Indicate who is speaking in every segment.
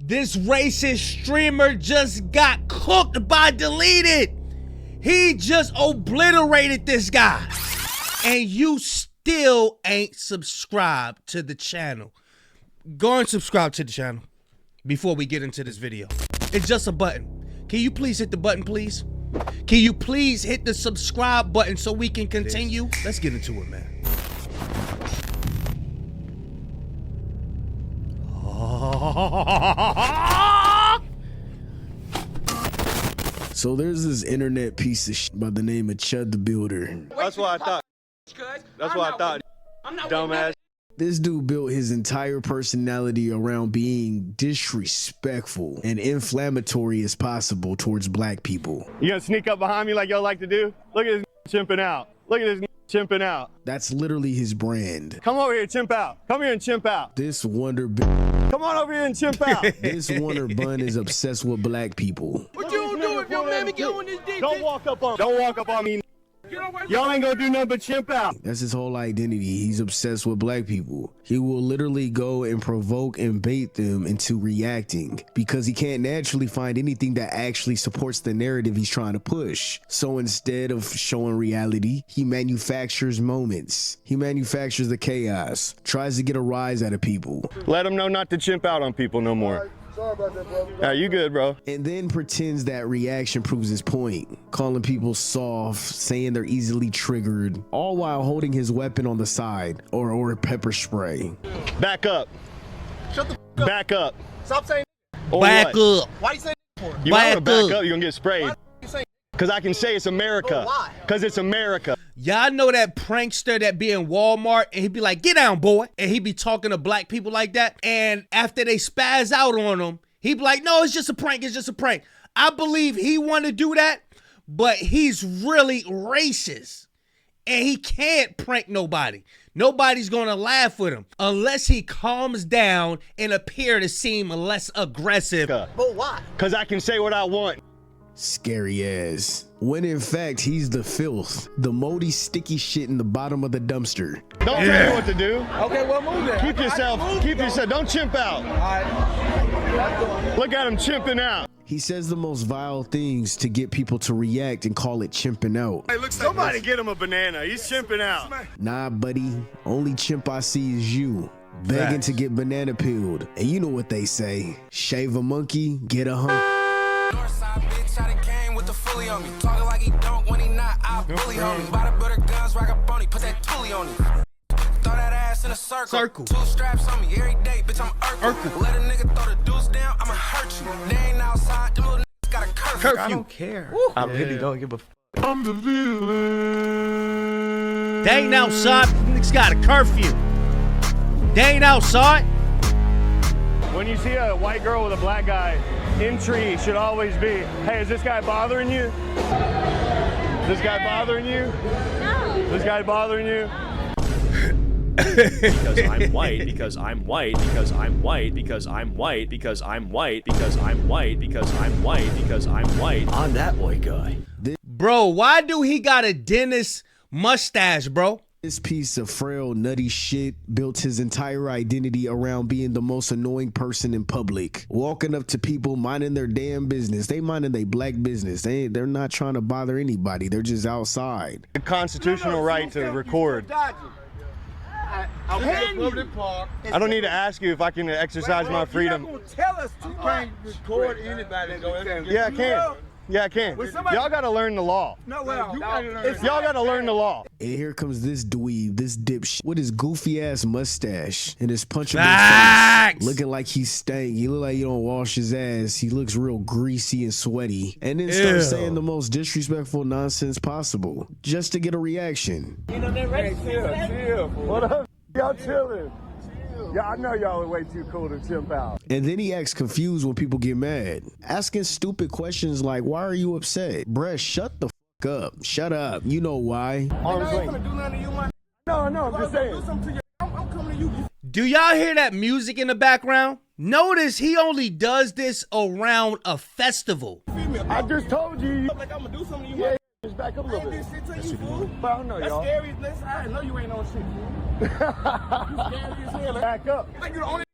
Speaker 1: This racist streamer just got cooked by Deleted. He just obliterated this guy. And you still ain't subscribed to the channel. Go and subscribe to the channel before we get into this video. It's just a button. Can you please hit the button, please? Can you please hit the subscribe button so we can continue? Let's get into it, man.
Speaker 2: So there's this internet piece of shit by the name of Chud the Builder.
Speaker 3: That's what I thought. That's what I thought. Dumbass.
Speaker 2: This dude built his entire personality around being disrespectful and inflammatory as possible towards black people.
Speaker 3: You gonna sneak up behind me like y'all like to do? Look at this chimping out. Look at this chimping out.
Speaker 2: That's literally his brand.
Speaker 3: Come over here, chimp out. Come here and chimp out.
Speaker 2: This wonder
Speaker 3: Come on over here and chimp out.
Speaker 2: This wonder bun is obsessed with black people.
Speaker 4: What you gonna do if your mammy get on this dick?
Speaker 3: Don't walk up on me. Y'all ain't gonna do nothing but chimp out.
Speaker 2: That's his whole identity. He's obsessed with black people. He will literally go and provoke and bait them into reacting because he can't naturally find anything that actually supports the narrative he's trying to push. So instead of showing reality, he manufactures moments. He manufactures the chaos, tries to get a rise out of people.
Speaker 3: Let them know not to chimp out on people no more. Sorry about that, bro. You good, bro.
Speaker 2: And then pretends that reaction proves his point, calling people soft, saying they're easily triggered, all while holding his weapon on the side or pepper spray.
Speaker 3: Back up.
Speaker 4: Shut the f up.
Speaker 3: Back up.
Speaker 4: Stop saying
Speaker 3: Or
Speaker 1: back
Speaker 3: what?
Speaker 1: up.
Speaker 4: Why you saying for?
Speaker 3: You might want to back up, you're gonna get sprayed.
Speaker 4: Why you saying?
Speaker 3: Because I can say it's America.
Speaker 4: Why?
Speaker 3: Because it's America.
Speaker 1: Y'all know that prankster that be in Walmart and he'd be like, get down, boy. And he'd be talking to black people like that. And after they spaz out on him, he'd be like, no, it's just a prank. It's just a prank. I believe he want to do that, but he's really racist. And he can't prank nobody. Nobody's going to laugh with him unless he calms down and appear to seem less aggressive.
Speaker 4: But why?
Speaker 3: Because I can say what I want.
Speaker 2: Scary ass. When in fact, he's the filth, the moldy, sticky shit in the bottom of the dumpster.
Speaker 3: Don't tell me what to do.
Speaker 4: Okay, well, move that.
Speaker 3: Keep yourself. Don't chimp out. Look at him chimping out.
Speaker 2: He says the most vile things to get people to react and call it chimping out.
Speaker 3: Hey, somebody get him a banana. He's chimping out.
Speaker 2: Nah, buddy. Only chimp I see is you. Begging to get banana peeled. And you know what they say. Shave a monkey, get a hunk.
Speaker 5: Northside bitch, I done came with the fully on me. Talking like he don't when he not, I'll bully homie. Buy the butter guns, rock a bony, put that toolie on him. Throw that ass in a circle. Two straps on me every day, bitch, I'm Urkel. Let a nigga throw the deuce down, I'ma hurt you. They ain't outside, them little niggas got a curfew.
Speaker 4: I don't care.
Speaker 1: Woo.
Speaker 4: I really don't give a f.
Speaker 3: I'm the villain.
Speaker 1: They ain't outside. Niggas got a curfew. They ain't outside.
Speaker 3: When you see a white girl with a black guy, entry should always be, hey, is this guy bothering you? This guy bothering you?
Speaker 6: No.
Speaker 3: This guy bothering you?
Speaker 7: Because I'm white, because I'm white, because I'm white, because I'm white, because I'm white, because I'm white, because I'm white, because I'm white.
Speaker 4: I'm that white guy.
Speaker 1: Bro, why do he got a dentist mustache, bro?
Speaker 2: This piece of frail, nutty shit built his entire identity around being the most annoying person in public. Walking up to people, minding their damn business. They minding their black business. They're not trying to bother anybody. They're just outside.
Speaker 3: The constitutional right to record.
Speaker 4: I
Speaker 3: don't need to ask you if I can exercise my freedom.
Speaker 4: You're not gonna tell us you can't record anybody.
Speaker 3: Yeah, I can. Yeah, I can. Y'all gotta learn the law.
Speaker 4: No, well,
Speaker 3: Y'all gotta learn the law.
Speaker 2: And here comes this dweeb, this dipshit with his goofy ass mustache and his punchable
Speaker 1: Facts.
Speaker 2: face, looking like he stank. He look like he don't wash his ass. He looks real greasy and sweaty, and then starts saying the most disrespectful nonsense possible just to get a reaction.
Speaker 4: you know that race.
Speaker 3: Chill. What up? Y'all chilling? Yeah, I know y'all are way too cool to chimp out.
Speaker 2: And then he acts confused when people get mad, asking stupid questions like, "Why are you upset, bruh? Shut the f up. Shut up. You know why."
Speaker 3: Arms length.
Speaker 4: Do nothing to you, man.
Speaker 3: No, I'm just saying.
Speaker 4: Do something to you. I'm coming to you.
Speaker 1: Do y'all hear that music in the background? Notice he only does this around a festival.
Speaker 3: I just told you.
Speaker 4: Like I'm gonna do something to you.
Speaker 3: Yeah,
Speaker 4: man.
Speaker 3: just back up a
Speaker 4: I
Speaker 3: little
Speaker 4: ain't
Speaker 3: bit.
Speaker 4: did shit to you, fool.
Speaker 3: But I don't know,
Speaker 4: That's
Speaker 3: y'all.
Speaker 4: scary. Listen, I know you ain't on shit, fool. You scary as hell.
Speaker 3: Back up.
Speaker 4: Like you the only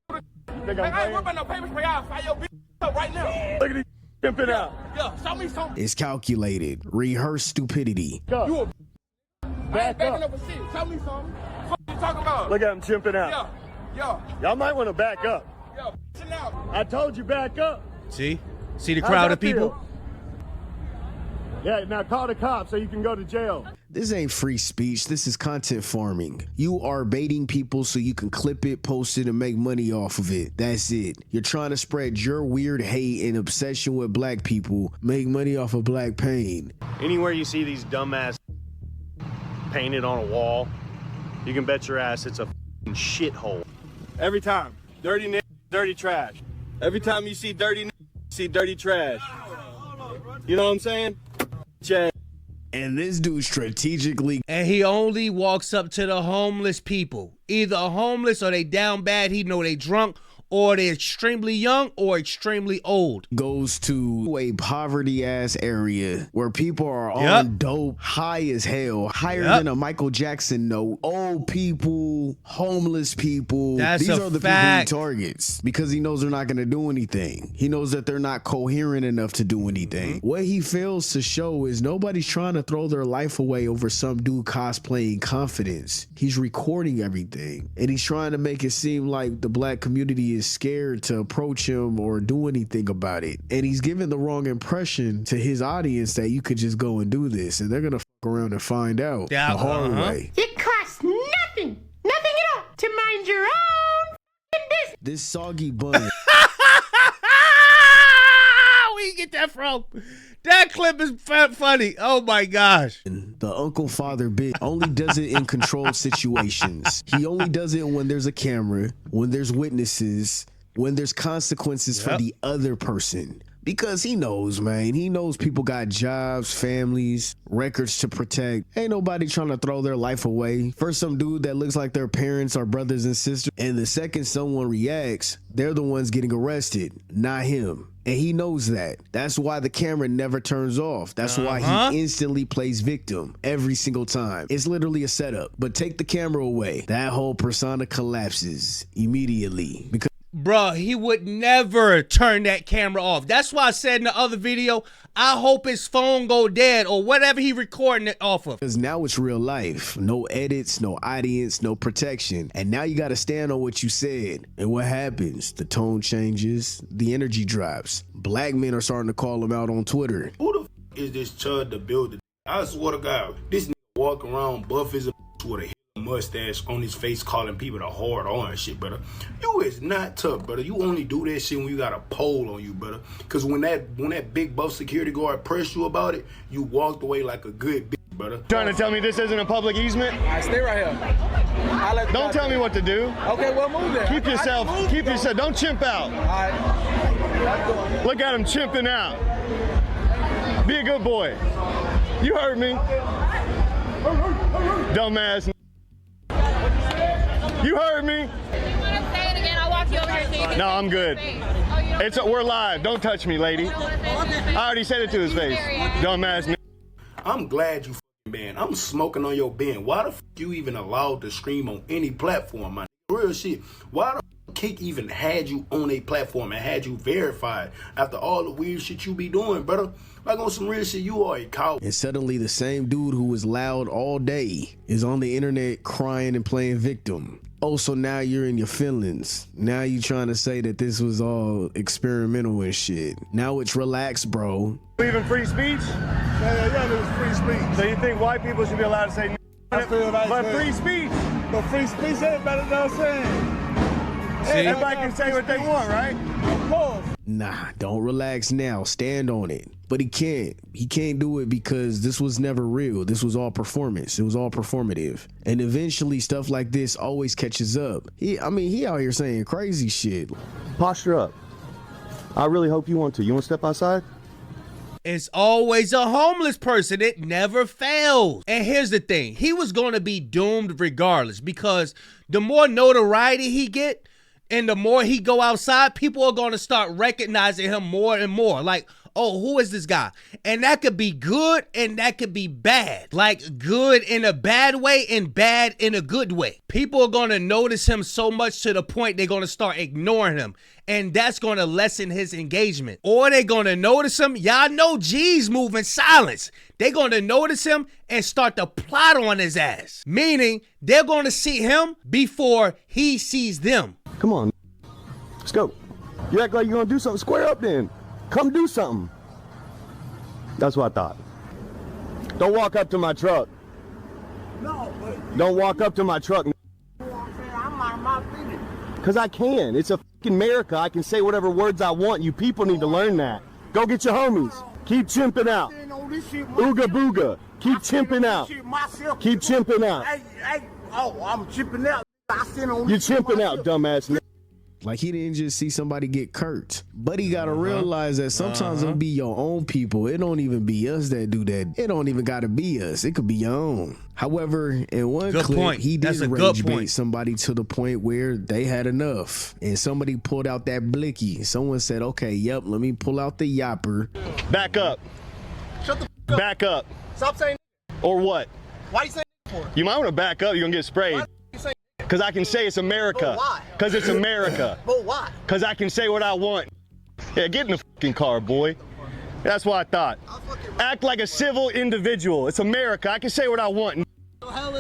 Speaker 3: Think
Speaker 4: I
Speaker 3: I'm
Speaker 4: ain't
Speaker 3: playing?
Speaker 4: worried about no papers, but I'll fire your bitch up right now.
Speaker 3: Look at these pimping out.
Speaker 4: Yeah, show me something.
Speaker 2: It's calculated. Rehearse stupidity.
Speaker 4: You a I ain't
Speaker 3: Back
Speaker 4: backing
Speaker 3: up.
Speaker 4: up a shit. Show me something. What you talking about?
Speaker 3: Look at him chimping out.
Speaker 4: Yeah,
Speaker 3: Y'all might want to back up.
Speaker 4: chill out.
Speaker 3: I told you back up.
Speaker 1: See the
Speaker 3: How's
Speaker 1: crowd
Speaker 3: that
Speaker 1: of people.
Speaker 3: feel? Yeah, now call the cops so you can go to jail.
Speaker 2: This ain't free speech. This is content farming. You are baiting people so you can clip it, post it, and make money off of it. That's it. You're trying to spread your weird hate and obsession with black people, make money off of black pain.
Speaker 3: Anywhere you see these dumbass painted on a wall, you can bet your ass it's a shithole. Every time. Dirty niggas, dirty trash. Every time you see dirty niggas, you see dirty trash. You know what I'm saying? Chad.
Speaker 2: And this dude strategically
Speaker 1: And he only walks up to the homeless people. Either homeless or they down bad, he know they drunk, or they're extremely young or extremely old.
Speaker 2: goes to a poverty ass area where people are on
Speaker 1: Yep.
Speaker 2: dope, high as hell, higher
Speaker 1: Yep.
Speaker 2: than a Michael Jackson note. Old people, homeless people.
Speaker 1: That's
Speaker 2: These
Speaker 1: a
Speaker 2: are the
Speaker 1: fact.
Speaker 2: people he targets because he knows they're not going to do anything. He knows that they're not coherent enough to do anything. What he fails to show is nobody's trying to throw their life away over some dude cosplaying confidence. He's recording everything and he's trying to make it seem like the black community is scared to approach him or do anything about it. And he's giving the wrong impression to his audience that you could just go and do this and they're gonna fuck around and find out
Speaker 1: Yeah,
Speaker 2: the hard
Speaker 1: uh-huh.
Speaker 2: way.
Speaker 6: It costs nothing at all to mind your own business.
Speaker 2: This soggy bun
Speaker 1: Where you get that from? That clip is funny. Oh my gosh.
Speaker 2: the uncle father bit only does it in controlled situations. He only does it when there's a camera, when there's witnesses, when there's consequences for
Speaker 1: Yep.
Speaker 2: the other person. Because he knows, man. He knows people got jobs, families, records to protect. Ain't nobody trying to throw their life away for some dude that looks like their parents or brothers and sisters. And the second someone reacts, they're the ones getting arrested, not him. And he knows that. That's why the camera never turns off. That's why he instantly plays victim every single time. It's literally a setup. But take the camera away, that whole persona collapses immediately. Because
Speaker 1: Bruh, he would never turn that camera off. That's why I said in the other video, I hope his phone go dead or whatever he recording it off of.
Speaker 2: now it's real life. No edits, no audience, no protection. And now you got to stand on what you said. And what happens? The tone changes, the energy drops. Black men are starting to call him out on Twitter.
Speaker 8: Who the f is this Chud the Builder? I swear to God, this nigga walk around buff as a with a mustache on his face calling people the hard on and shit, brother. You is not tough, brother. You only do that shit when you got a pole on you, brother. Cause when that big buff security guard pressed you about it, you walked away like a good bitch, brother.
Speaker 3: Trying to tell me this isn't a public easement?
Speaker 4: All right, stay right here.
Speaker 3: Don't tell me what to do.
Speaker 4: Okay, well, move there.
Speaker 3: Keep yourself, don't chimp out.
Speaker 4: All right.
Speaker 3: Look at him chimping out. Be a good boy. You heard me. Dumbass. You heard me.
Speaker 9: You want to say it again? I'll walk you over here so you can
Speaker 3: No, I'm good. We're live. Don't touch me, lady. I already said it to his face. Dumbass.
Speaker 8: I'm glad you f***ing banned. I'm smoking on your ban. Why the f*** you even allowed to stream on any platform, man? Real shit. Why the f*** Kick even had you on a platform and had you verified after all the weird shit you be doing, brother? Like on some real shit, you are a coward.
Speaker 2: And suddenly the same dude who was loud all day is on the internet crying and playing victim. Oh, so now you're in your feelings. Now you trying to say that this was all experimental and shit. Now it's relaxed, bro.
Speaker 3: Believe in free speech?
Speaker 4: Yeah, it was free speech.
Speaker 3: So you think white people should be allowed to say
Speaker 4: I feel like
Speaker 3: but
Speaker 4: that.
Speaker 3: free speech?
Speaker 4: But free speech ain't better than I'm saying.
Speaker 3: Everybody can say what they want, right?
Speaker 4: Of course.
Speaker 2: Nah, don't relax now. Stand on it. But he can't. He can't do it because this was never real. This was all performance. It was all performative. And eventually stuff like this always catches up. He out here saying crazy shit.
Speaker 3: Posture up. I really hope you want to. You want to step outside?
Speaker 1: It's always a homeless person. It never fails. And here's the thing. He was going to be doomed regardless because the more notoriety he get, And the more he go outside, people are going to start recognizing him more and more. Like, oh, who is this guy? And that could be good and that could be bad. Like good in a bad way and bad in a good way. People are going to notice him so much to the point they're going to start ignoring him. And that's going to lessen his engagement. Or they're going to notice him. Y'all know G's moving silence. They're going to notice him and start to plot on his ass. Meaning they're going to see him before he sees them.
Speaker 10: Come on. Let's go. You act like you're going to do something. Square up then. Come do something. That's what I thought. Don't walk up to my truck.
Speaker 4: No, but
Speaker 10: Don't walk up to my truck.
Speaker 4: you know what I'm saying? I'm out of my business.
Speaker 10: Because I can. It's a fucking America. I can say whatever words I want. You people need to learn that. Go get your homies. Keep chimping out.
Speaker 4: Saying all this shit
Speaker 10: Ooga
Speaker 4: myself.
Speaker 10: booga. Keep
Speaker 4: I said
Speaker 10: chimping
Speaker 4: all
Speaker 10: out.
Speaker 4: this shit myself.
Speaker 10: Keep chimping out.
Speaker 4: I'm chipping out. I seen on
Speaker 10: You
Speaker 4: this shit
Speaker 10: chimping out,
Speaker 4: myself.
Speaker 10: dumbass nigga.
Speaker 2: Like he didn't just see somebody get curt. But he gotta realize that sometimes it'll be your own people. It don't even be us that do that. It don't even gotta be us. It could be your own. However, in one
Speaker 1: Good
Speaker 2: clip,
Speaker 1: point.
Speaker 2: he
Speaker 1: That's
Speaker 2: did
Speaker 1: a good
Speaker 2: rage bait
Speaker 1: point.
Speaker 2: somebody to the point where they had enough. And somebody pulled out that blicky. Someone said, okay, yep, let me pull out the yapper.
Speaker 10: Back up.
Speaker 4: Shut the f up.
Speaker 10: Back up.
Speaker 4: Stop saying
Speaker 10: Or what?
Speaker 4: why you saying for?
Speaker 10: You might want to back up. You're going to get sprayed.
Speaker 4: Why you saying
Speaker 10: Because I can say it's America.
Speaker 4: But why?
Speaker 10: Because it's America.
Speaker 4: but why?
Speaker 10: Because I can say what I want. Yeah, get in the fucking car, boy. That's what I thought. Act like a civil individual. It's America. I can say what I want.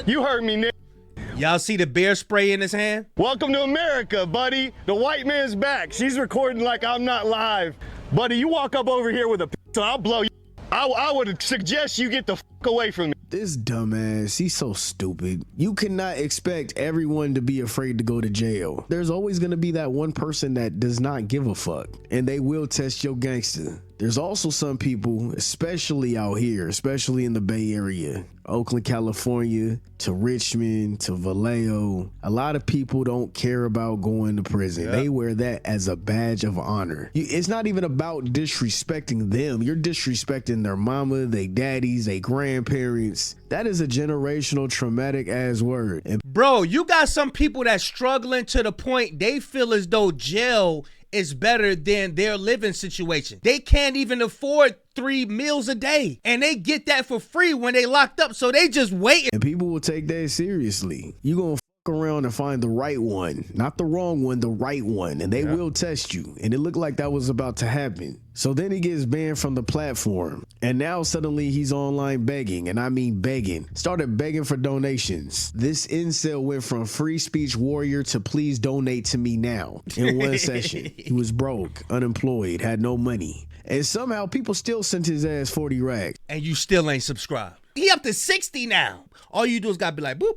Speaker 10: You heard me, nigga.
Speaker 1: Y'all see the bear spray in his hand?
Speaker 10: Welcome to America, buddy. The white man's back. She's recording like I'm not live. Buddy, you walk up over here with a so I'll blow you. I would suggest you get the fuck away from me.
Speaker 2: This dumbass, he's so stupid. You cannot expect everyone to be afraid to go to jail. There's always gonna be that one person that does not give a fuck, and they will test your gangster. There's also some people, especially out here, especially in the Bay Area, Oakland, California, to Richmond, to Vallejo. A lot of people don't care about going to prison. They wear that as a badge of honor. It's not even about disrespecting them. You're disrespecting their mama, their daddies, their grandparents. That is a generational traumatic ass word. And
Speaker 1: Bro, you got some people that's struggling to the point they feel as though jail is better than their living situation. They can't even afford 3 meals a day, and they get that for free when they locked up, so they just waiting.
Speaker 2: And people will take that seriously. You gonna fuck around and find the right one, not the wrong one, the right one, and they will test you. And it looked like that was about to happen. So then he gets banned from the platform, and now suddenly he's online begging, and I mean begging. Started begging for donations. This incel went from free speech warrior to please donate to me now in one session. He was broke, unemployed, had no money. And somehow people still sent his ass 40 racks.
Speaker 1: And you still ain't subscribed. He up to 60 now. All you do is gotta be like, boop.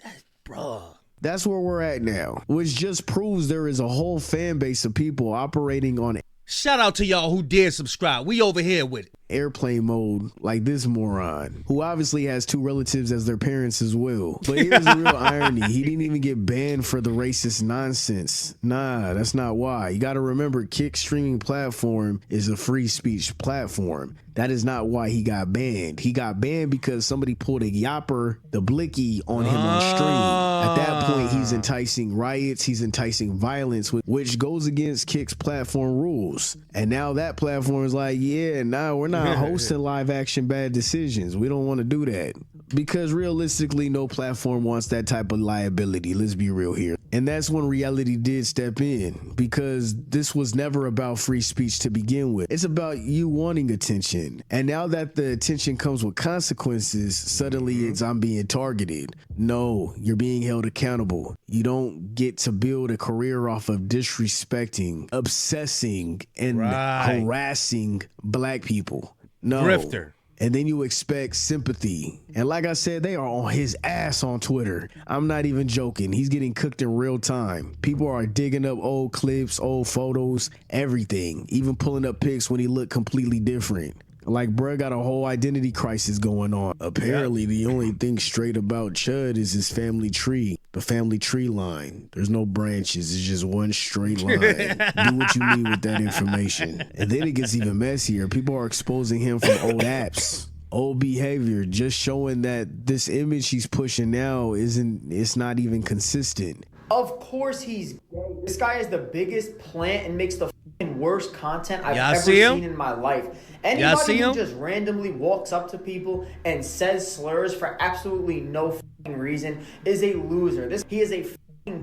Speaker 1: That's, bruh.
Speaker 2: That's where we're at now, which just proves there is a whole fan base of people operating on
Speaker 1: Shout out to y'all who did subscribe. We over here with it.
Speaker 2: airplane mode like this moron, who obviously has 2 relatives as their parents as well. But here's the real irony. He didn't even get banned for the racist nonsense. Nah, that's not why. You gotta remember, Kick streaming platform is a free speech platform. That is not why he got banned. He got banned because somebody pulled a yapper, the blicky, on him on stream. At that point, he's enticing riots, he's enticing violence, which goes against Kick's platform rules. And now that platform is like, yeah, nah, we're not hosting live action bad decisions. We don't want to do that. Because realistically, no platform wants that type of liability. Let's be real here. And that's when reality did step in, because this was never about free speech to begin with. It's about you wanting attention. And now that the attention comes with consequences, suddenly it's I'm being targeted. No, you're being held accountable. You don't get to build a career off of disrespecting, obsessing, and harassing black people. No.
Speaker 1: Grifter.
Speaker 2: And then you expect sympathy. And like I said, they are on his ass on Twitter. I'm not even joking. He's getting cooked in real time. People are digging up old clips, old photos, everything. Even pulling up pics when he looked completely different. Like, bruh got a whole identity crisis going on. Apparently, the only thing straight about Chud is his family tree. The family tree line. There's no branches. It's just one straight line. Do what you need with that information. And then it gets even messier. People are exposing him from old apps. Old behavior, just showing that this image he's pushing now it's not even consistent.
Speaker 11: Of course he's gay. This guy is the biggest plant and makes the worst content I've ever seen in my life. Anybody who just randomly walks up to people and says slurs for absolutely no reason is a loser. He is a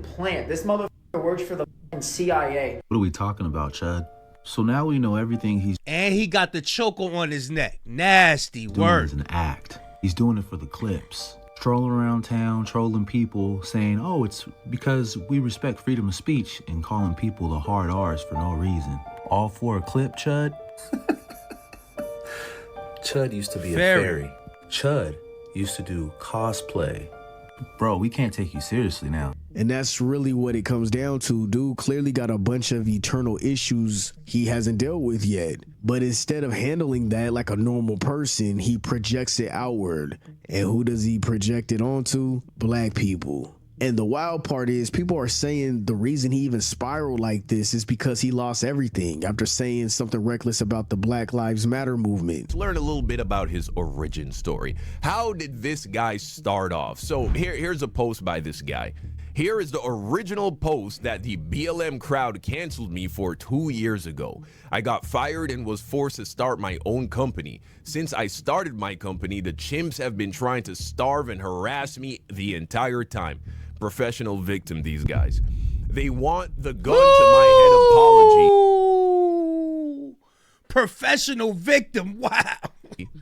Speaker 11: plant. This motherfucker works for the CIA.
Speaker 12: What are we talking about, Chad? So now we know everything
Speaker 1: and he got the choker on his neck. Nasty word.
Speaker 12: It's an act. He's doing it for the clips. Strolling around town, trolling people, saying, oh, it's because we respect freedom of speech, and calling people the hard R's for no reason. All for a clip, Chud? Chud used to be a fairy. Chud used to do cosplay. Bro, we can't take you seriously now.
Speaker 2: And that's really what it comes down to. Dude clearly got a bunch of eternal issues he hasn't dealt with yet. But instead of handling that like a normal person, he projects it outward. And who does he project it onto? Black people. And the wild part is people are saying the reason he even spiraled like this is because he lost everything after saying something reckless about the Black Lives Matter movement.
Speaker 13: Let's learn a little bit about his origin story. How did this guy start off? So here's a post by this guy. Here is the original post that the BLM crowd canceled me for 2 years ago. I got fired and was forced to start my own company. Since I started my company, the chimps have been trying to starve and harass me the entire time. Professional victim, these guys. They want the gun to my head apology.
Speaker 1: Professional victim, wow.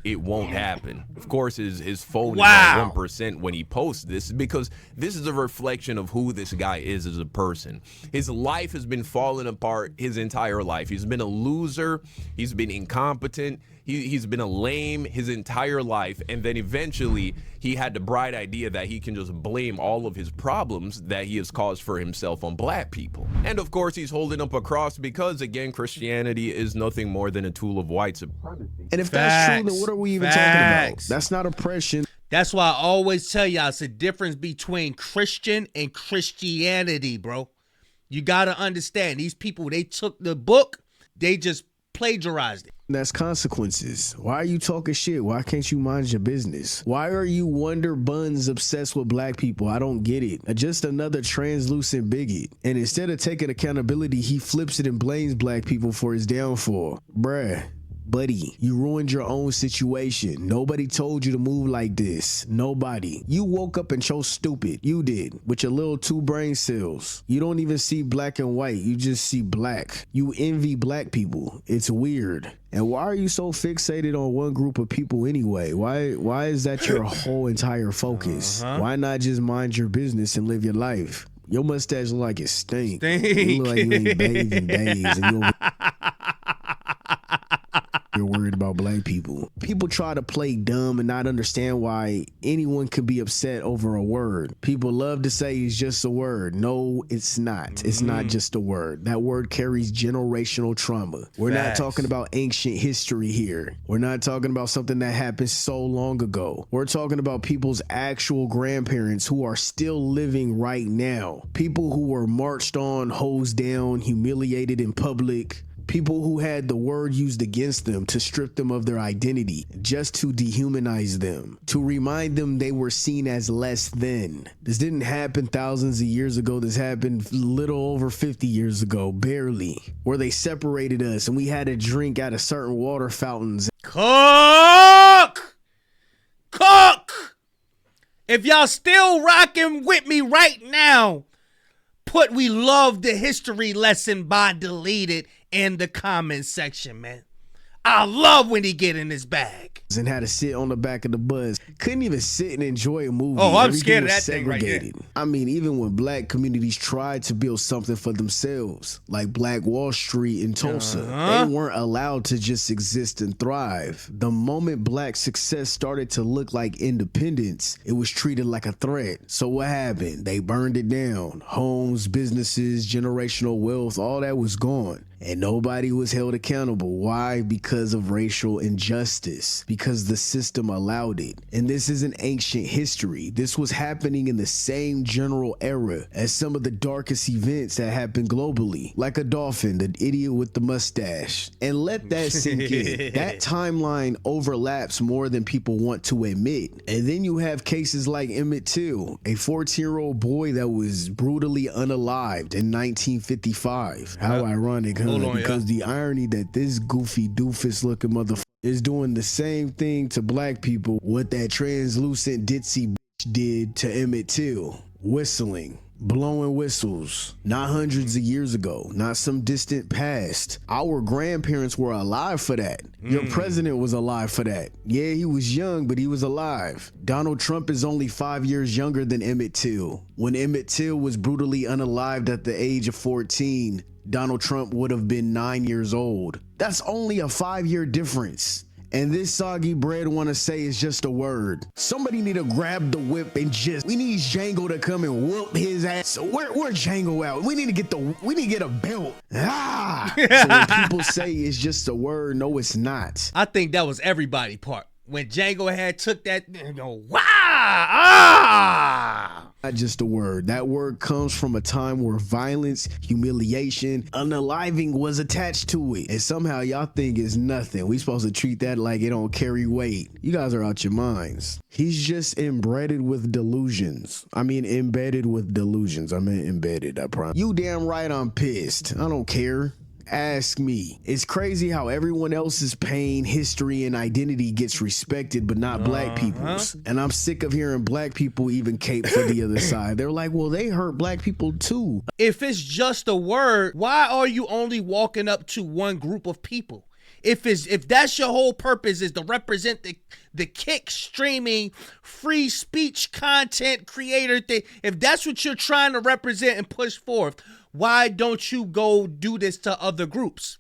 Speaker 13: It won't happen. Of course, his phone is at 1% when he posts this, because this is a reflection of who this guy is as a person. His life has been falling apart his entire life. He's been a loser. He's been incompetent. He's been a lame his entire life. And then eventually he had the bright idea that he can just blame all of his problems that he has caused for himself on black people. And of course, he's holding up a cross because, again, Christianity is nothing more than a tool of white supremacy.
Speaker 2: And if that's true, then what are we even talking about? That's not oppression.
Speaker 1: That's why I always tell y'all it's a difference between Christian and Christianity, bro. You got to understand, these people, they took the book, they just plagiarized it.
Speaker 2: That's consequences. Why are you talking shit? Why can't you mind your business? Why are you Wonder Buns obsessed with black people? I don't get it. Just another translucent bigot. And instead of taking accountability, he flips it and blames black people for his downfall. Bruh. Buddy, you ruined your own situation. Nobody told you to move like this. Nobody. You woke up and chose stupid. You did. With your little 2 brain cells. You don't even see black and white. You just see black. You envy black people. It's weird. And why are you so fixated on one group of people anyway? Why is that your whole entire focus? Why not just mind your business and live your life? Your mustache look like it stink. You look like you ain't bathed in days. And you're worried about black people. People try to play dumb and not understand why anyone could be upset over a word. People love to say it's just a word. No, it's not. It's not just a word. That word carries generational trauma. We're not talking about ancient history here. We're not talking about something that happened so long ago. We're talking about people's actual grandparents who are still living right now. People who were marched on, hosed down, humiliated in public. People who had the word used against them to strip them of their identity, just to dehumanize them, to remind them they were seen as less than. This didn't happen thousands of years ago. This happened little over 50 years ago, barely, where they separated us and we had to drink out of certain water fountains.
Speaker 1: Cook! If y'all still rocking with me right now, put "we love the history lesson by deleted" in the comment section, man. I love when he get in his bag.
Speaker 2: And had to sit on the back of the bus. Couldn't even sit and enjoy a movie.
Speaker 1: Oh, I'm scared of that thing right there.
Speaker 2: I mean, even when black communities tried to build something for themselves, like Black Wall Street in Tulsa, they weren't allowed to just exist and thrive. The moment black success started to look like independence, it was treated like a threat. So what happened? They burned it down. Homes, businesses, generational wealth, all that was gone. and nobody was held accountable. Why? Because of racial injustice, because the system allowed it. And this isn't ancient history. This was happening in the same general era as some of the darkest events that happened globally, like a dolphin, the idiot with the mustache. And let that sink in. That timeline overlaps more than people want to admit. And then you have cases like Emmett Till, a 14-year-old boy that was brutally unalived in 1955. How ironic, huh? Because the irony that this goofy doofus looking motherfucker is doing the same thing to black people what that translucent ditzy bitch did to Emmett Till. Whistling, blowing whistles, not hundreds of years ago, not some distant past. Our grandparents were alive for that. Your president was alive for that. Yeah, he was young, but he was alive. Donald Trump is only 5 years younger than Emmett Till. When Emmett Till was brutally unalived at the age of 14, Donald Trump would have been 9 years old. That's only a 5-year difference. And this soggy bread want to say is just a word. Somebody need to grab the whip and we need Django to come and whoop his ass. So where Django at? We need to get a belt. Ah! So when people say it's just a word, no, it's not.
Speaker 1: I think that was everybody part. When Django had took that, you know, wow, ah!
Speaker 2: Not just a word. That word comes from a time where violence, humiliation, unaliving was attached to it. And somehow y'all think it's nothing. We supposed to treat that like it don't carry weight. You guys are out your minds. He's just embedded with delusions. I mean, embedded with delusions. I meant embedded, I promise. You damn right I'm pissed. I don't care. Ask me. It's crazy how everyone else's pain, history, and identity gets respected, but not black people's. And I'm sick of hearing black people even cape for the other side. They're like, well, they hurt black people too.
Speaker 1: If it's just a word, why are you only walking up to one group of people? If that's your whole purpose is to represent the kick streaming free speech content creator thing, if that's what you're trying to represent and push forth, why don't you go do this to other groups?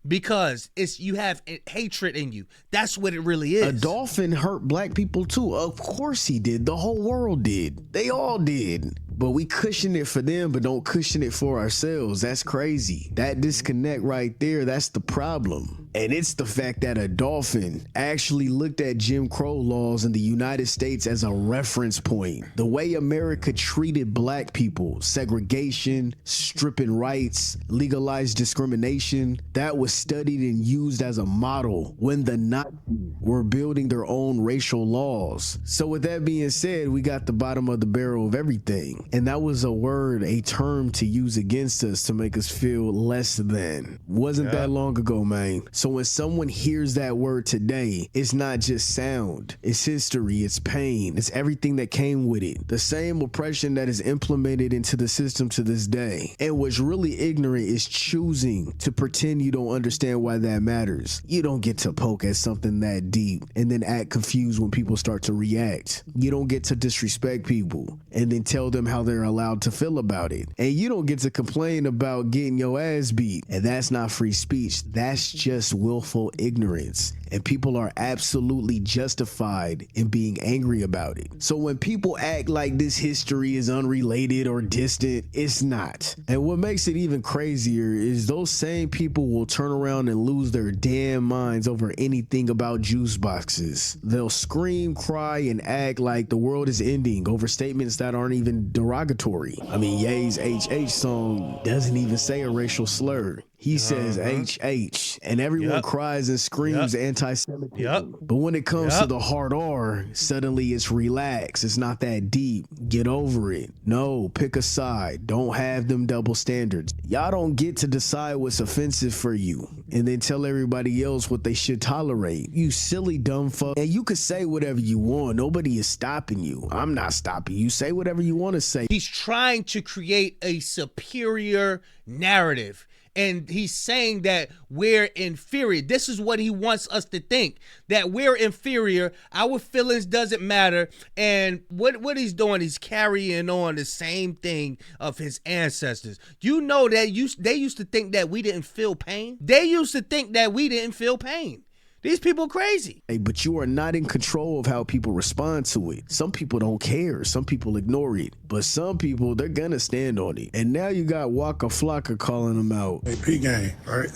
Speaker 1: Because you have hatred in you. That's what it really is.
Speaker 2: A dolphin hurt black people too. Of course he did. The whole world did. They all did. But we cushion it for them, but don't cushion it for ourselves. That's crazy. That disconnect right there, that's the problem. And it's the fact that a dolphin actually looked at Jim Crow laws in the United States as a reference point. The way America treated black people, segregation, stripping rights, legalized discrimination, that was studied and used as a model when the Nazis were building their own racial laws. So with that being said, we got the bottom of the barrel of everything. And that was a word, a term to use against us to make us feel less than. Wasn't that long ago, man. So when someone hears that word today, it's not just sound. It's history, it's pain, it's everything that came with it. The same oppression that is implemented into the system to this day. And what's really ignorant is choosing to pretend you don't understand why that matters. You don't get to poke at something that deep and then act confused when people start to react. You don't get to disrespect people and then tell them how they're allowed to feel about it. And you don't get to complain about getting your ass beat. And that's not free speech. That's just willful ignorance. And people are absolutely justified in being angry about it. So when people act like this history is unrelated or distant, it's not. And what makes it even crazier is those same people will turn around and lose their damn minds over anything about juice boxes. They'll scream, cry, and act like the world is ending over statements that aren't even derogatory. I mean, Ye's HH song doesn't even say a racial slur. He says HH, and everyone cries and screams anti-Semitism. But when it comes to the hard R, suddenly it's relaxed. It's not that deep. Get over it. No, pick a side. Don't have them double standards. Y'all don't get to decide what's offensive for you and then tell everybody else what they should tolerate. You silly dumb fuck. And you could say whatever you want. Nobody is stopping you. I'm not stopping you. Say whatever you want to say.
Speaker 1: He's trying to create a superior narrative. And he's saying that we're inferior. This is what he wants us to think, that we're inferior. Our feelings doesn't matter. And what he's doing, he's carrying on the same thing of his ancestors. You know that they used to think that we didn't feel pain. They used to think that we didn't feel pain. These people crazy.
Speaker 2: Hey, but you are not in control of how people respond to it. Some people don't care. Some people ignore it. But some people, they're gonna stand on it. And now you got Waka Flocka calling them out.
Speaker 14: Hey, P-Gang, right?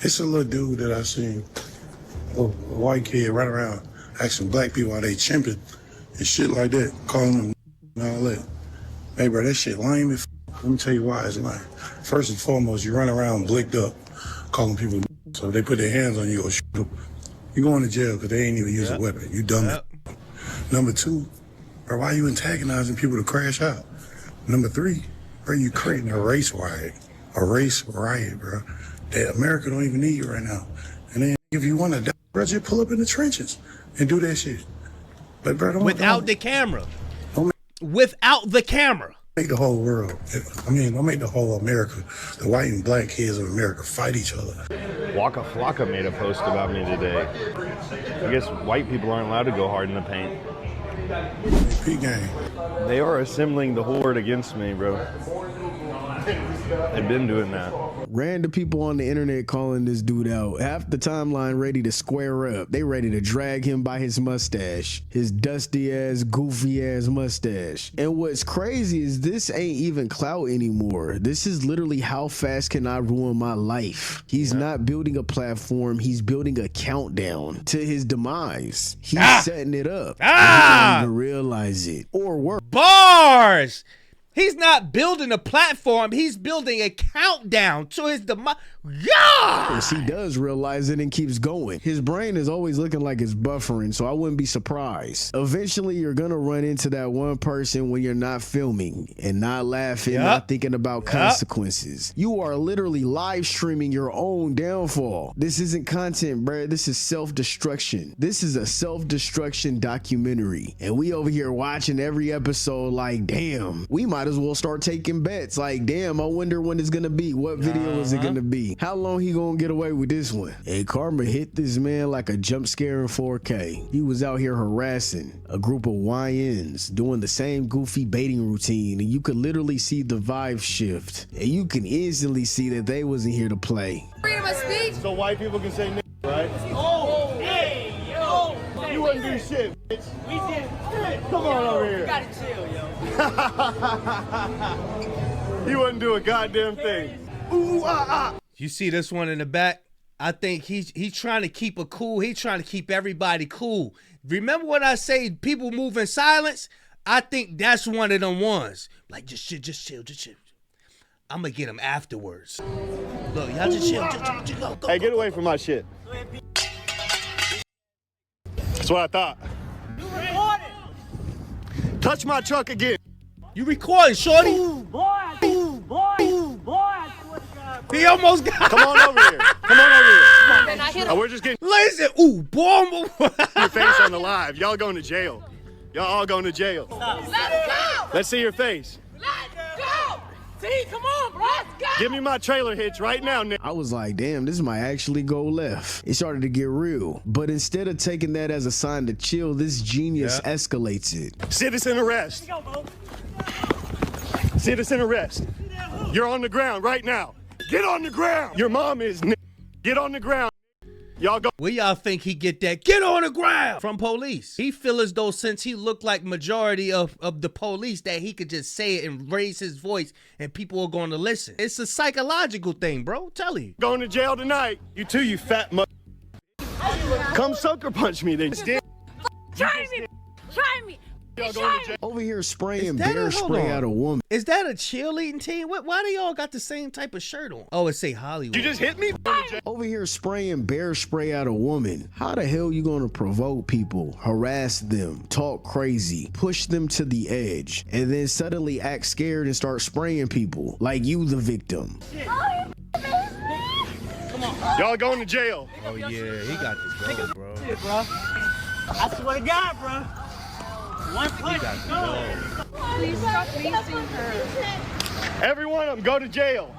Speaker 14: It's a little dude that I seen, a white kid right around asking black people how they chimping and shit like that, calling them and all that. Hey, bro, that shit lame as f. Let me tell you why it's lame. First and foremost, you run around blicked up, calling people. So if they put their hands on you or shoot them, you going to jail because they ain't even use a weapon. You dumb. Number two, bro, why you antagonizing people to crash out? Number three, bro, you creating a race riot. A race riot, bro. That America don't even need you right now. And then if you want to die, bro, just pull up in the trenches and do that shit. But bro,
Speaker 1: without the camera. Without the camera.
Speaker 14: Make the whole world. Don't make the whole America, the white and black kids of America fight each other.
Speaker 3: Waka Flocka made a post about me today. I guess white people aren't allowed to go hard in the paint.
Speaker 14: P-Gang.
Speaker 3: They are assembling the horde against me, bro. They've been doing that.
Speaker 2: Random people on the internet calling this dude out. Half the timeline ready to square up. They ready to drag him by his mustache. His dusty ass, goofy ass mustache. And what's crazy is this ain't even clout anymore. This is literally how fast can I ruin my life. He's not building a platform. He's building a countdown to his demise. He's setting it up. He doesn't even realize it. Or worse.
Speaker 1: Bars! He's not building a platform. He's building a countdown to his demise.
Speaker 2: Yes, he does realize it and keeps going. His brain is always looking like it's buffering, so I wouldn't be surprised. Eventually, you're going to run into that one person when you're not filming and not laughing, not thinking about consequences. You are literally live streaming your own downfall. This isn't content, bruh. This is self-destruction. This is a self-destruction documentary. And we over here watching every episode like, damn, we might as well start taking bets. Like, damn, I wonder when it's going to be. What video is it going to be? How long he gonna get away with this one? And Karma hit this man like a jump scare in 4K. He was out here harassing a group of YNs doing the same goofy baiting routine, and you could literally see the vibe shift. And you can instantly see that they wasn't here to play.
Speaker 10: Freedom of speech. So white people can say right? Oh, hey, yo. You wouldn't do shit, bitch. We did. Come on over here. You gotta chill, yo. You wouldn't do a goddamn thing. Ooh,
Speaker 1: You see this one in the back? I think he's trying to keep it cool. He's trying to keep everybody cool. Remember what I say, people move in silence? I think that's one of them ones. Like, just chill. I'm going to get him afterwards. Look, y'all just chill. Go,
Speaker 10: hey, get away from my shit. That's what I thought.
Speaker 6: You recorded.
Speaker 10: Touch my truck again.
Speaker 1: You recording, shorty?
Speaker 6: Ooh, boy.
Speaker 1: He almost got.
Speaker 10: Come on over here. We're just getting.
Speaker 1: Listen, ooh, boy.
Speaker 10: Your face on the live. Y'all going to jail. Y'all all going to jail.
Speaker 6: Let's go.
Speaker 10: Let's see your face.
Speaker 6: Let's go. See, come on, bro. Let's go.
Speaker 10: Give me my trailer hitch right now, Nick.
Speaker 2: I was like, damn, this might actually go left. It started to get real. But instead of taking that as a sign to chill, this genius escalates it.
Speaker 10: Citizen arrest. Citizen arrest. You're on the ground right now. Get on the ground. Your mom is. Get on the ground. Y'all go.
Speaker 1: Where y'all think he get that? Get on the ground from police. He feel as though since he looked like majority of the police that he could just say it and raise his voice and people are going to listen. It's a psychological thing, bro. Tell you.
Speaker 10: Going to jail tonight. You too, you fat mother. Come sucker punch me then.
Speaker 6: Try me.
Speaker 2: Over here spraying bear spray at a woman.
Speaker 1: Is that a cheerleading team? Why do y'all got the same type of shirt on? Oh, it say Hollywood.
Speaker 10: You just hit me?
Speaker 2: Over here spraying bear spray at a woman. How the hell you gonna provoke people, harass them, talk crazy, push them to the edge, and then suddenly act scared and start spraying people like you the victim?
Speaker 10: Come on. Y'all going to jail.
Speaker 1: Oh yeah, he got this go, bro.
Speaker 6: I swear to God, bro. One punch.
Speaker 9: Please stop facing her.
Speaker 10: Every one of them go to jail.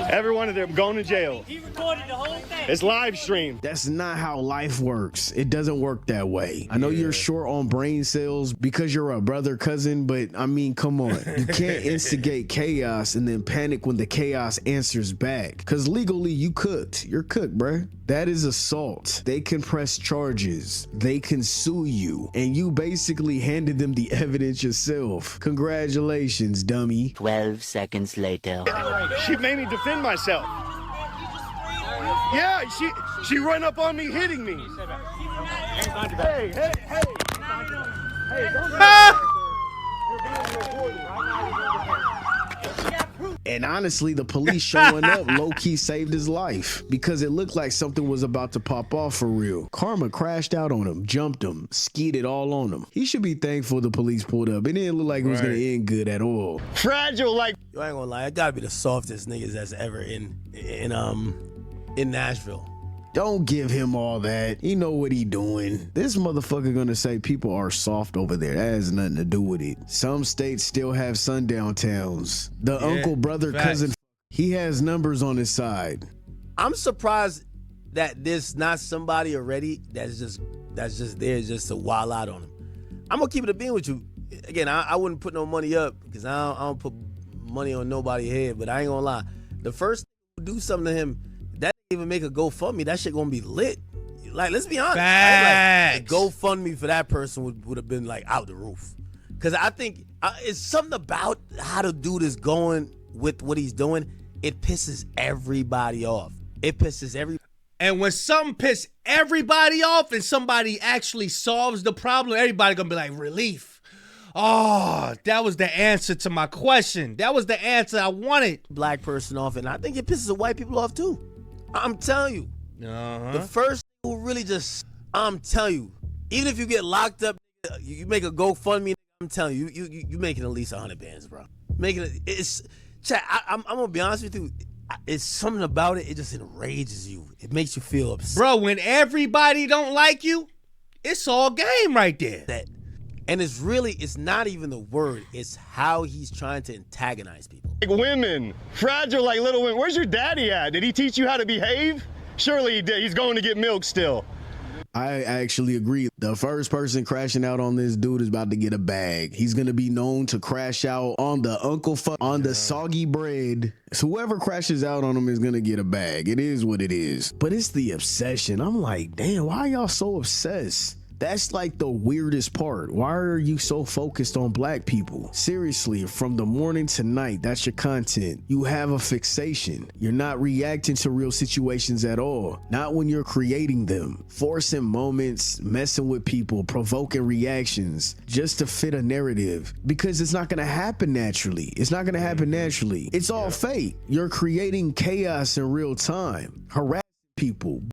Speaker 10: Every one of them going to jail.
Speaker 6: He recorded the whole thing.
Speaker 10: It's live stream.
Speaker 2: That's not how life works. It doesn't work that way. I know you're short on brain cells because you're a brother cousin, but I mean, come on. You can't instigate chaos and then panic when the chaos answers back. Because legally, you cooked. You're cooked, bruh. That is assault. They can press charges. They can sue you. And you basically handed them the evidence yourself. Congratulations, dummy.
Speaker 15: 12 seconds later.
Speaker 10: She made me defend myself. Yeah, she run up on me hitting me. Hey, hey, hey. Hey, don't do that.
Speaker 2: And honestly, the police showing up low-key saved his life because it looked like something was about to pop off for real. Karma crashed out on him, jumped him, skeeted all on him. He should be thankful the police pulled up. It didn't look like it was gonna end good at all.
Speaker 10: Fragile like.
Speaker 1: Yo, I ain't gonna lie, it gotta be the softest niggas that's ever in Nashville.
Speaker 2: Don't give him all that. He know what he doing. This motherfucker gonna say people are soft over there. That has nothing to do with it. Some states still have sundown towns. The uncle, brother, cousin, he has numbers on his side.
Speaker 1: I'm surprised that there's not somebody already that's just there just to wild out on him. I'm gonna keep it a bean with you. Again, I wouldn't put no money up because I don't put money on nobody's head, but I ain't gonna lie. The first thing to do something to him, that even make a GoFundMe, that shit gonna be lit. Like, let's be honest. Like, the GoFundMe for that person would have been like out the roof. Cause I think it's something about how the dude is going with what he's doing. It pisses everybody off. And when something pisses everybody off and somebody actually solves the problem, everybody gonna be like, relief. Oh, that was the answer to my question. That was the answer I wanted. Black person off, and I think it pisses the white people off too. I'm telling you. The first who really just, I'm telling you, even if you get locked up, you make a GoFundMe, I'm telling you, you making at least 100 bands, bro. I'm gonna be honest with you. It's something about it. It just enrages you. It makes you feel upset. Bro, when everybody don't like you, it's all game right there. And it's not even the word. It's how he's trying to antagonize people.
Speaker 10: Like women, fragile like little women. Where's your daddy at? Did he teach you how to behave? Surely he did. He's going to get milk still.
Speaker 2: I actually agree. The first person crashing out on this dude is about to get a bag. He's gonna be known to crash out on the on the soggy bread. So whoever crashes out on him is gonna get a bag. It is what it is. But it's the obsession. I'm like, damn, why are y'all so obsessed? That's like the weirdest part. Why are you so focused on black people? Seriously, from the morning to night, that's your content. You have a fixation. You're not reacting to real situations at all. Not when you're creating them. Forcing moments, messing with people, provoking reactions just to fit a narrative. Because it's not gonna happen naturally. It's not gonna happen naturally. It's all fake. You're creating chaos in real time. Harassing people.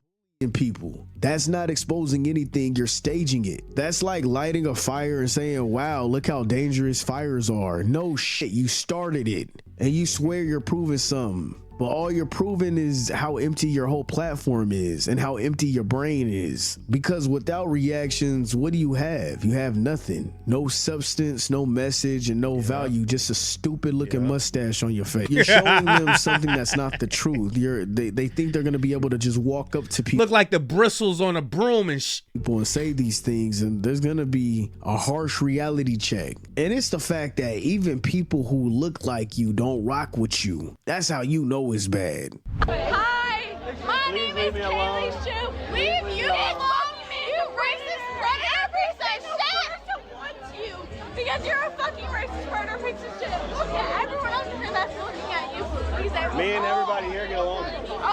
Speaker 2: People. That's not exposing anything, you're staging it. That's like lighting a fire and saying, wow, look how dangerous fires are. No shit, you started it and you swear you're proving something. But all you're proving is how empty your whole platform is and how empty your brain is. Because without reactions, what do you have? You have nothing. No substance, no message, and no value. Just a stupid looking mustache on your face. You're showing them something that's not the truth. They think they're gonna be able to just walk up to people.
Speaker 1: Look like the bristles on a broom and
Speaker 2: people and say these things, and there's gonna be a harsh reality check. And it's the fact that even people who look like you don't rock with you. That's how you know it's bad.
Speaker 6: Hi, my name is Kaylee Shu. Leave you alone, you racist predator piece of shit! I don't want you because you're a fucking racist predator piece of shit. Look at everyone else here that's looking at you. Please, everyone.
Speaker 3: Me and everybody here get along.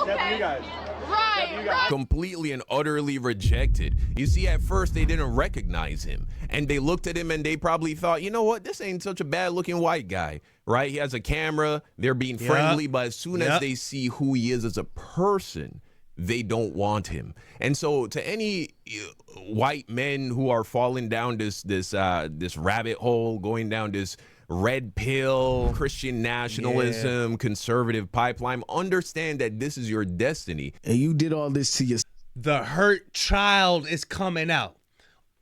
Speaker 6: Okay.
Speaker 3: You guys.
Speaker 6: Right.
Speaker 13: Completely and utterly rejected. You see, at first they didn't recognize him, and they looked at him and they probably thought, you know what, this ain't such a bad looking white guy, right? He has a camera, they're being friendly, but as soon as they see who he is as a person, they don't want him. And so to any white men who are falling down this rabbit hole, going down this red pill, Christian nationalism, conservative pipeline, understand that this is your destiny.
Speaker 2: And you did all this to yourself.
Speaker 1: The hurt child is coming out.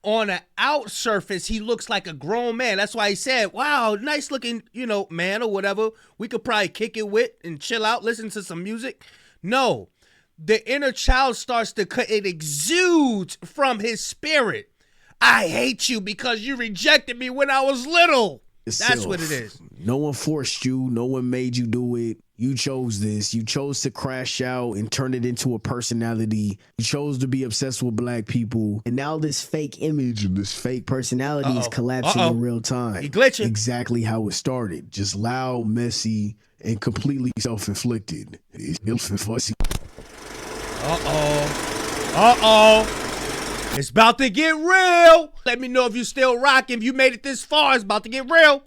Speaker 1: On an out surface, he looks like a grown man. That's why he said, wow, nice looking, man or whatever. We could probably kick it with and chill out, listen to some music. No, the inner child starts to cut. It exudes from his spirit. I hate you because you rejected me when I was little. That's what it is.
Speaker 2: No one forced you. No one made you do it. You chose this. You chose to crash out and turn it into a personality. You chose to be obsessed with black people. And now this fake image and this fake personality is collapsing in real time.
Speaker 1: You glitching.
Speaker 2: Exactly how it started. Just loud, messy, and completely self-inflicted. It's fussy.
Speaker 1: It's about to get real. Let me know if you still rocking. If you made it this far, it's about to get real.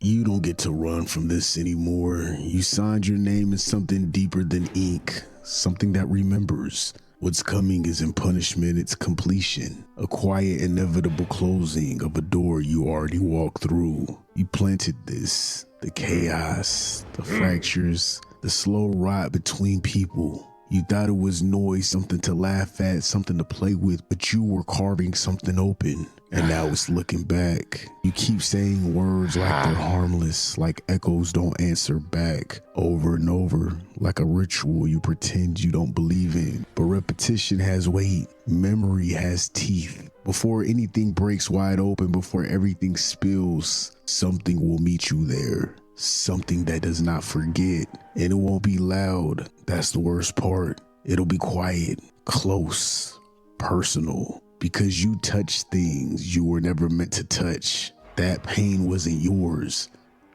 Speaker 2: You don't get to run from this anymore. You signed your name in something deeper than ink, something that remembers. What's coming isn't punishment, it's completion. A quiet, inevitable closing of a door you already walked through. You planted this, the chaos, the fractures, the slow rot between people. You thought it was noise, something to laugh at, something to play with, but you were carving something open. And now it's looking back. You keep saying words like they're harmless, like echoes don't answer back, over and over, like a ritual you pretend you don't believe in. But repetition has weight, memory has teeth. Before anything breaks wide open, before everything spills, something will meet you there. Something that does not forget. And it won't be loud. That's the worst part. It'll be quiet, close, personal. Because you touched things you were never meant to touch. That pain wasn't yours.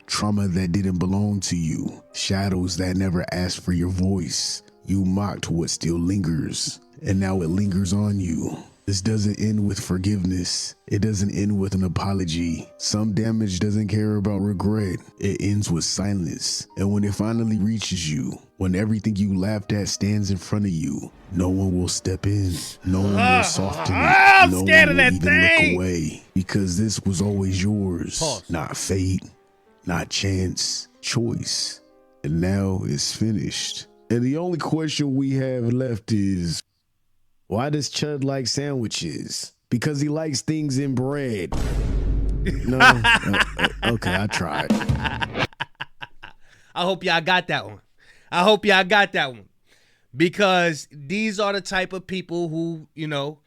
Speaker 2: Trauma that didn't belong to you. Shadows that never asked for your voice. You mocked what still lingers. And now it lingers on you. This doesn't end with forgiveness. It doesn't end with an apology. Some damage doesn't care about regret. It ends with silence. And when it finally reaches you, when everything you laughed at stands in front of you, no one will step in. No one will soften it. No one will even look away. Because this was always yours. Not fate, not chance, choice. And now it's finished. And the only question we have left is, why does Chud like sandwiches? Because he likes things in bread. No? Okay, I tried.
Speaker 1: I hope y'all got that one. I hope y'all got that one. Because these are the type of people who, you know,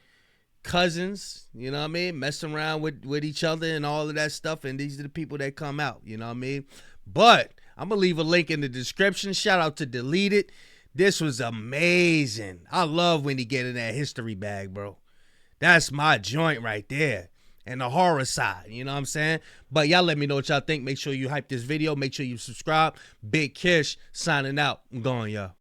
Speaker 1: cousins, you know what I mean, messing around with each other and all of that stuff. And these are the people that come out, you know what I mean? But I'm going to leave a link in the description. Shout out to Delete It. This was amazing. I love when he get in that history bag, bro. That's my joint right there. And the horror side, you know what I'm saying? But y'all let me know what y'all think. Make sure you hype this video. Make sure you subscribe. Big Kish signing out. I'm going, y'all.